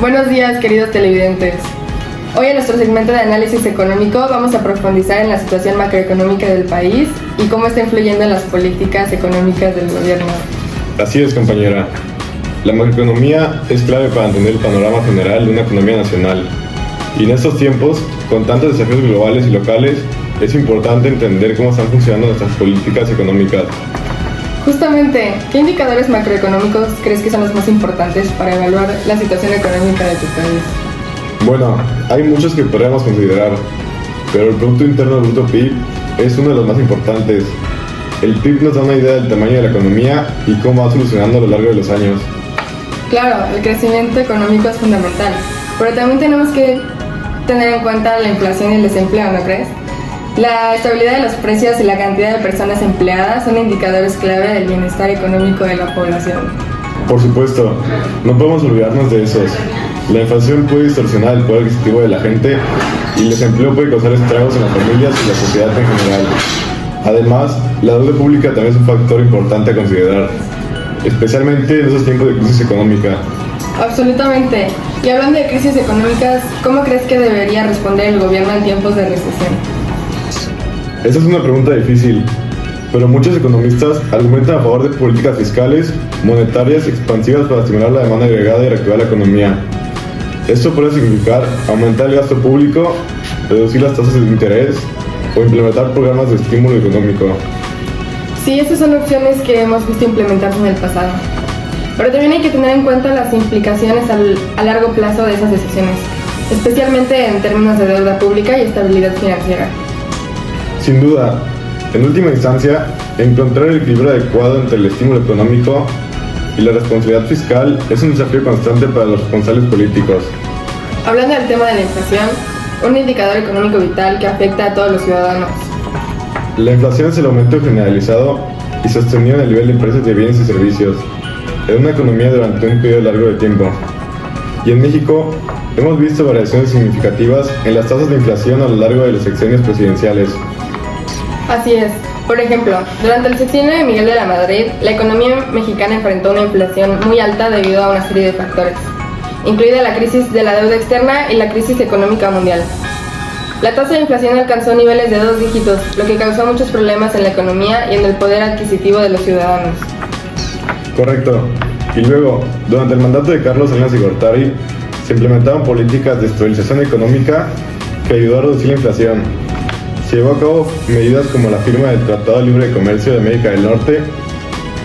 Buenos días, queridos televidentes. Hoy en nuestro segmento de análisis económico vamos a profundizar en la situación macroeconómica del país y cómo está influyendo en las políticas económicas del gobierno. Así es, compañera. La macroeconomía es clave para entender el panorama general de una economía nacional. Y en estos tiempos, con tantos desafíos globales y locales, es importante entender cómo están funcionando nuestras políticas económicas. Justamente, ¿qué indicadores macroeconómicos crees que son los más importantes para evaluar la situación económica de tu país? Bueno, hay muchos que podríamos considerar, pero el Producto Interno Bruto PIB es uno de los más importantes. El PIB nos da una idea del tamaño de la economía y cómo va solucionando a lo largo de los años. Claro, el crecimiento económico es fundamental, pero también tenemos que tener en cuenta la inflación y el desempleo, ¿no crees? La estabilidad de los precios y la cantidad de personas empleadas son indicadores clave del bienestar económico de la población. Por supuesto, no podemos olvidarnos de esos. La inflación puede distorsionar el poder adquisitivo de la gente y el desempleo puede causar estragos en las familias y la sociedad en general. Además, la deuda pública también es un factor importante a considerar, especialmente en esos tiempos de crisis económica. Absolutamente. Y hablando de crisis económicas, ¿cómo crees que debería responder el gobierno en tiempos de recesión? Esa es una pregunta difícil, pero muchos economistas argumentan a favor de políticas fiscales, monetarias expansivas para estimular la demanda agregada y reactivar la economía. Esto puede significar aumentar el gasto público, reducir las tasas de interés o implementar programas de estímulo económico. Sí, estas son opciones que hemos visto implementarse en el pasado. Pero también hay que tener en cuenta las implicaciones a largo plazo de esas decisiones, especialmente en términos de deuda pública y estabilidad financiera. Sin duda, en última instancia, encontrar el equilibrio adecuado entre el estímulo económico y la responsabilidad fiscal es un desafío constante para los responsables políticos. Hablando del tema de la inflación, un indicador económico vital que afecta a todos los ciudadanos. La inflación es el aumento generalizado y sostenido en el nivel de precios de bienes y servicios en una economía durante un periodo largo de tiempo. Y en México, hemos visto variaciones significativas en las tasas de inflación a lo largo de los sexenios presidenciales. Así es. Por ejemplo, durante el sexenio de Miguel de la Madrid, la economía mexicana enfrentó una inflación muy alta debido a una serie de factores, incluida la crisis de la deuda externa y la crisis económica mundial. La tasa de inflación alcanzó niveles de 2 dígitos, lo que causó muchos problemas en la economía y en el poder adquisitivo de los ciudadanos. Correcto. Y luego, durante el mandato de Carlos Salinas de Gortari, se implementaron políticas de estabilización económica que ayudó a reducir la inflación. Se llevó a cabo medidas como la firma del Tratado Libre de Comercio de América del Norte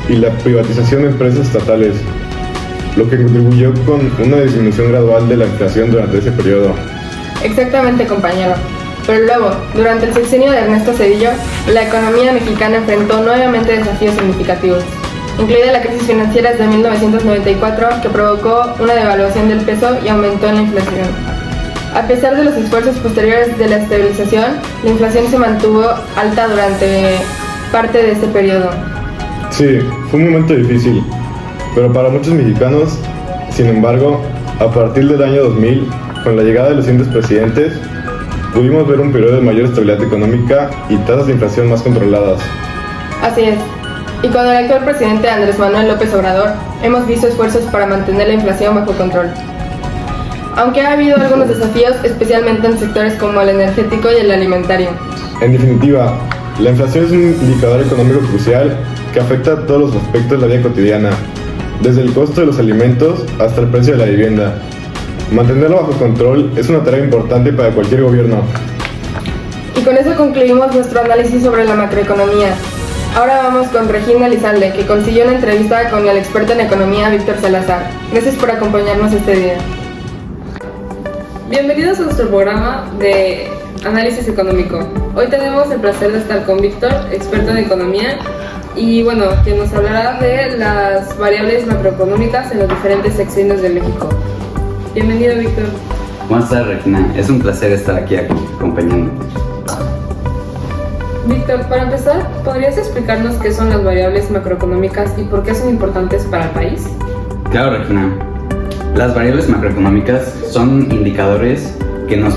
y la privatización de empresas estatales, lo que contribuyó con una disminución gradual de la inflación durante ese periodo. Exactamente, compañero. Pero luego, durante el sexenio de Ernesto Zedillo, la economía mexicana enfrentó nuevamente desafíos significativos, incluida la crisis financiera de 1994 que provocó una devaluación del peso y aumentó en la inflación. A pesar de los esfuerzos posteriores de la estabilización, la inflación se mantuvo alta durante parte de este periodo. Sí, fue un momento difícil, pero para muchos mexicanos, sin embargo, a partir del año 2000, con la llegada de los siguientes presidentes, pudimos ver un periodo de mayor estabilidad económica y tasas de inflación más controladas. Así es. Y con el actual presidente Andrés Manuel López Obrador, hemos visto esfuerzos para mantener la inflación bajo control. Aunque ha habido algunos desafíos, especialmente en sectores como el energético y el alimentario. En definitiva, la inflación es un indicador económico crucial que afecta a todos los aspectos de la vida cotidiana, desde el costo de los alimentos hasta el precio de la vivienda. Mantenerlo bajo control es una tarea importante para cualquier gobierno. Y con eso concluimos nuestro análisis sobre la macroeconomía. Ahora vamos con Regina Lizalde, que consiguió una entrevista con el experto en economía Víctor Salazar. Gracias por acompañarnos este día. Bienvenidos a nuestro programa de análisis económico. Hoy tenemos el placer de estar con Víctor, experto en economía, y bueno, quien nos hablará de las variables macroeconómicas en los diferentes sexenios de México. Bienvenido, Víctor. ¿Cómo estás, Regina? Es un placer estar aquí acompañándote. Víctor, para empezar, ¿podrías explicarnos qué son las variables macroeconómicas y por qué son importantes para el país? Claro, Regina. Las variables macroeconómicas son indicadores que nos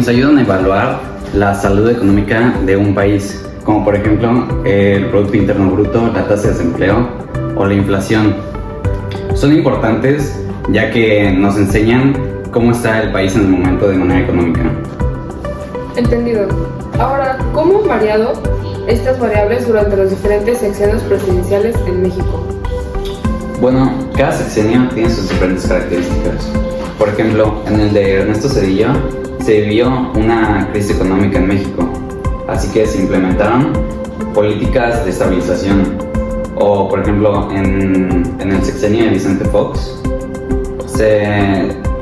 ayudan a evaluar la salud económica de un país, como por ejemplo el Producto Interno Bruto, la tasa de desempleo o la inflación. Son importantes ya que nos enseñan cómo está el país en el momento de manera económica. Entendido. Ahora, ¿cómo han variado estas variables durante los diferentes sexenios presidenciales en México? Bueno, cada sexenio tiene sus diferentes características. Por ejemplo, en el de Ernesto Zedillo se vivió una crisis económica en México, así que se implementaron políticas de estabilización. O, por ejemplo, en el sexenio de Vicente Fox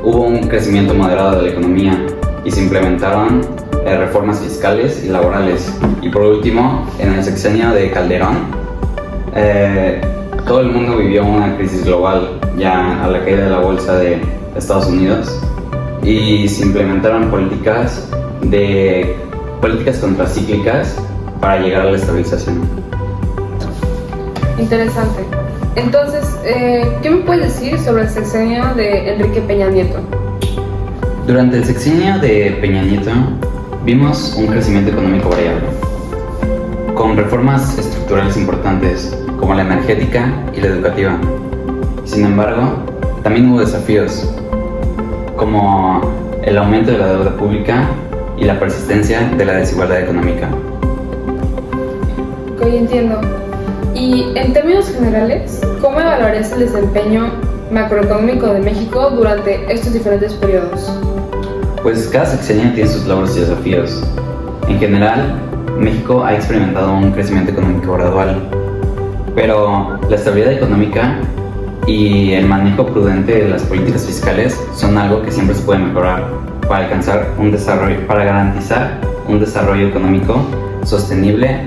hubo un crecimiento moderado de la economía y se implementaron reformas fiscales y laborales. Y por último, en el sexenio de Calderón, todo el mundo vivió una crisis global ya a la caída de la bolsa de Estados Unidos y se implementaron políticas contracíclicas para llegar a la estabilización. Interesante. Entonces, ¿qué me puedes decir sobre el sexenio de Enrique Peña Nieto? Durante el sexenio de Peña Nieto vimos un crecimiento económico variable, con reformas estructurales importantes como la energética y la educativa. Sin embargo, también hubo desafíos como el aumento de la deuda pública y la persistencia de la desigualdad económica. Ok, entiendo. Y en términos generales, ¿cómo evaluarías el desempeño macroeconómico de México durante estos diferentes periodos? Pues cada sexenio tiene sus logros y desafíos. En general, México ha experimentado un crecimiento económico gradual, pero la estabilidad económica y el manejo prudente de las políticas fiscales son algo que siempre se puede mejorar para garantizar un desarrollo económico sostenible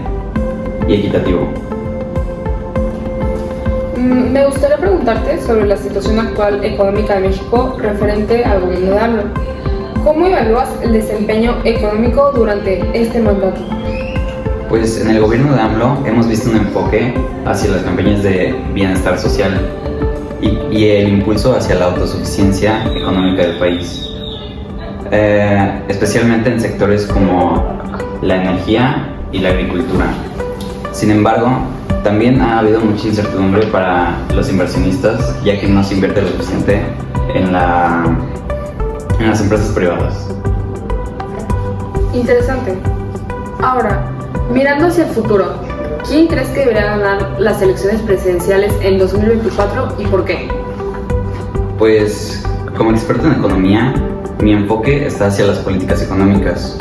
y equitativo. Me gustaría preguntarte sobre la situación actual económica de México referente al gobierno de AMLO. ¿Cómo evalúas el desempeño económico durante este mandato? Pues en el gobierno de AMLO hemos visto un enfoque hacia las campañas de bienestar social y el impulso hacia la autosuficiencia económica del país, especialmente en sectores como la energía y la agricultura. Sin embargo, también ha habido mucha incertidumbre para los inversionistas, ya que no se invierte lo suficiente en las empresas privadas. Interesante. Ahora, mirando hacia el futuro, ¿quién crees que debería ganar las elecciones presidenciales en 2024 y por qué? Pues, como experto en economía, mi enfoque está hacia las políticas económicas.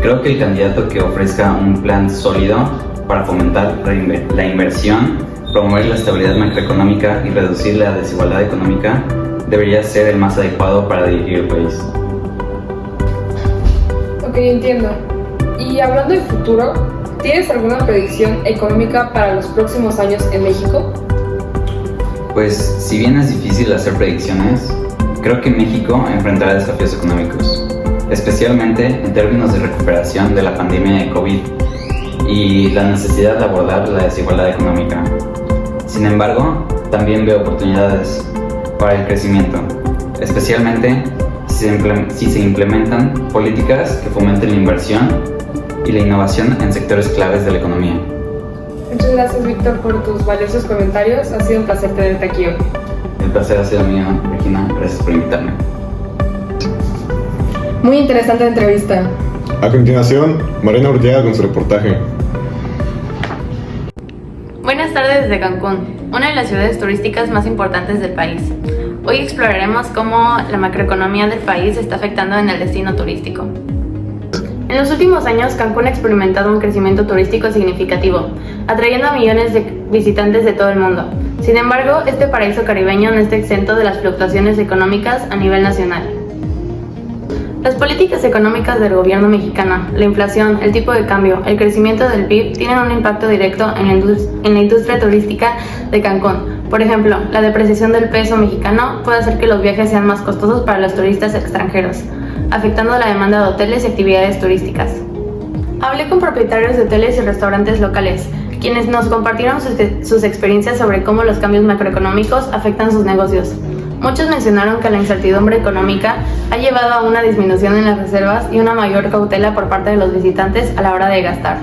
Creo que el candidato que ofrezca un plan sólido para fomentar la inversión, promover la estabilidad macroeconómica y reducir la desigualdad económica debería ser el más adecuado para dirigir el país. Ok, entiendo. Y hablando del futuro, ¿tienes alguna predicción económica para los próximos años en México? Pues, si bien es difícil hacer predicciones, creo que México enfrentará desafíos económicos, especialmente en términos de recuperación de la pandemia de COVID y la necesidad de abordar la desigualdad económica. Sin embargo, también veo oportunidades para el crecimiento, especialmente si se implementan políticas que fomenten la inversión y la innovación en sectores claves de la economía. Muchas gracias, Víctor, por tus valiosos comentarios. Ha sido un placer tenerte aquí hoy. El placer ha sido mío, Regina. Gracias por invitarme. Muy interesante entrevista. A continuación, Marina Urteaga con su reportaje. Buenas tardes desde Cancún, una de las ciudades turísticas más importantes del país. Hoy exploraremos cómo la macroeconomía del país está afectando en el destino turístico. En los últimos años, Cancún ha experimentado un crecimiento turístico significativo, atrayendo a millones de visitantes de todo el mundo. Sin embargo, este paraíso caribeño no está exento de las fluctuaciones económicas a nivel nacional. Las políticas económicas del gobierno mexicano, la inflación, el tipo de cambio, el crecimiento del PIB tienen un impacto directo en la industria turística de Cancún. Por ejemplo, la depreciación del peso mexicano puede hacer que los viajes sean más costosos para los turistas extranjeros, afectando la demanda de hoteles y actividades turísticas. Hablé con propietarios de hoteles y restaurantes locales, quienes nos compartieron sus experiencias sobre cómo los cambios macroeconómicos afectan sus negocios. Muchos mencionaron que la incertidumbre económica ha llevado a una disminución en las reservas y una mayor cautela por parte de los visitantes a la hora de gastar.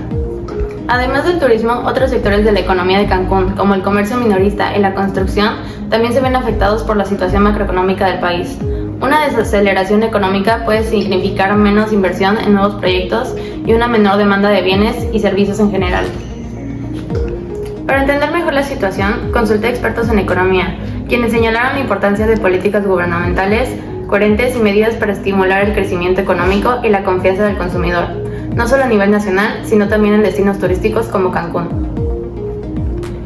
Además del turismo, otros sectores de la economía de Cancún, como el comercio minorista y la construcción, también se ven afectados por la situación macroeconómica del país. Una desaceleración económica puede significar menos inversión en nuevos proyectos y una menor demanda de bienes y servicios en general. Para entender mejor la situación, consulté expertos en economía, quienes señalaron la importancia de políticas gubernamentales coherentes y medidas para estimular el crecimiento económico y la confianza del consumidor, no solo a nivel nacional, sino también en destinos turísticos como Cancún.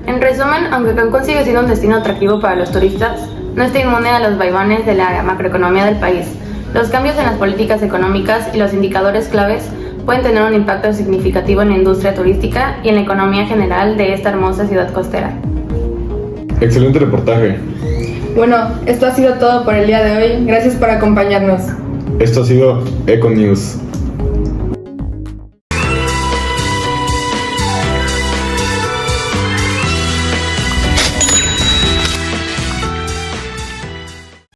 En resumen, aunque Cancún sigue siendo un destino atractivo para los turistas, no está inmune a los vaivenes de la macroeconomía del país. Los cambios en las políticas económicas y los indicadores claves pueden tener un impacto significativo en la industria turística y en la economía general de esta hermosa ciudad costera. Excelente reportaje. Bueno, esto ha sido todo por el día de hoy. Gracias por acompañarnos. Esto ha sido Eco News.